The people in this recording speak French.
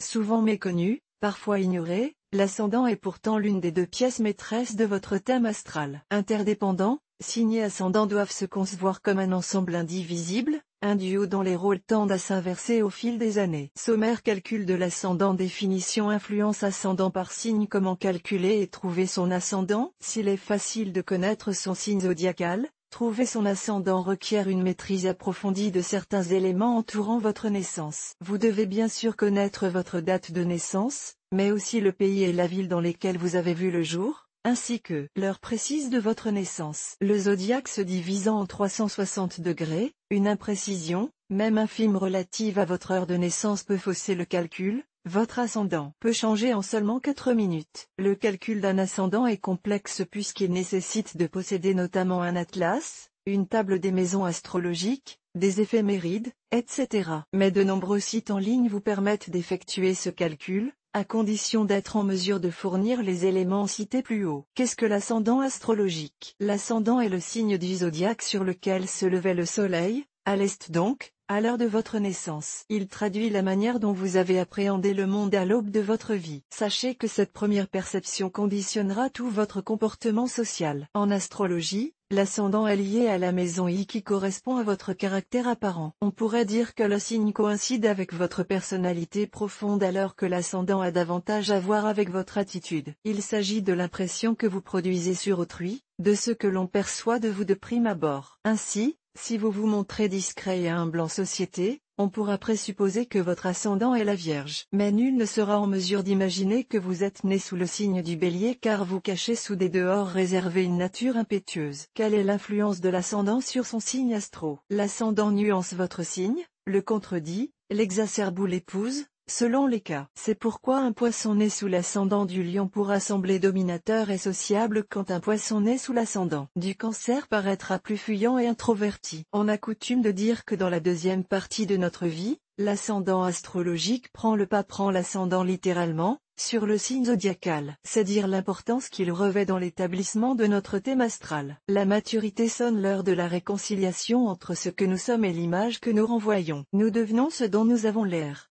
Souvent méconnu, parfois ignoré, l'ascendant est pourtant l'une des deux pièces maîtresses de votre thème astral. Interdépendants, signes et ascendants doivent se concevoir comme un ensemble indivisible, un duo dont les rôles tendent à s'inverser au fil des années. Sommaire calcul de l'ascendant. Définition. Influence ascendant par signe. Comment calculer et trouver son ascendant? S'il est facile de connaître son signe zodiacal, trouver son ascendant requiert une maîtrise approfondie de certains éléments entourant votre naissance. Vous devez bien sûr connaître votre date de naissance, mais aussi le pays et la ville dans lesquels vous avez vu le jour, ainsi que l'heure précise de votre naissance. Le zodiaque se divisant en 360 degrés, une imprécision, même infime relative à votre heure de naissance peut fausser le calcul. Votre ascendant peut changer en seulement 4 minutes. Le calcul d'un ascendant est complexe puisqu'il nécessite de posséder notamment un atlas, une table des maisons astrologiques, des éphémérides, etc. Mais de nombreux sites en ligne vous permettent d'effectuer ce calcul, à condition d'être en mesure de fournir les éléments cités plus haut. Qu'est-ce que l'ascendant astrologique? L'ascendant est le signe du zodiaque sur lequel se levait le soleil, à l'est donc, à l'heure de votre naissance. Il traduit la manière dont vous avez appréhendé le monde à l'aube de votre vie. Sachez que cette première perception conditionnera tout votre comportement social. En astrologie, l'ascendant est lié à la maison I qui correspond à votre caractère apparent. On pourrait dire que le signe coïncide avec votre personnalité profonde alors que l'ascendant a davantage à voir avec votre attitude. Il s'agit de l'impression que vous produisez sur autrui, de ce que l'on perçoit de vous de prime abord. Ainsi, si vous vous montrez discret et humble en société, on pourra présupposer que votre ascendant est la Vierge. Mais nul ne sera en mesure d'imaginer que vous êtes né sous le signe du Bélier car vous cachez sous des dehors réservés une nature impétueuse. Quelle est l'influence de l'ascendant sur son signe astro? L'ascendant nuance votre signe, le contredit, l'exacerbe ou l'épouse, selon les cas. C'est pourquoi un poisson né sous l'ascendant du Lion pourra sembler dominateur et sociable quand un poisson né sous l'ascendant du Cancer paraîtra plus fuyant et introverti. On a coutume de dire que dans la deuxième partie de notre vie, l'ascendant astrologique prend le pas, prend l'ascendant littéralement, sur le signe zodiacal. C'est dire l'importance qu'il revêt dans l'établissement de notre thème astral. La maturité sonne, l'heure de la réconciliation entre ce que nous sommes et l'image que nous renvoyons. Nous devenons ce dont nous avons l'air.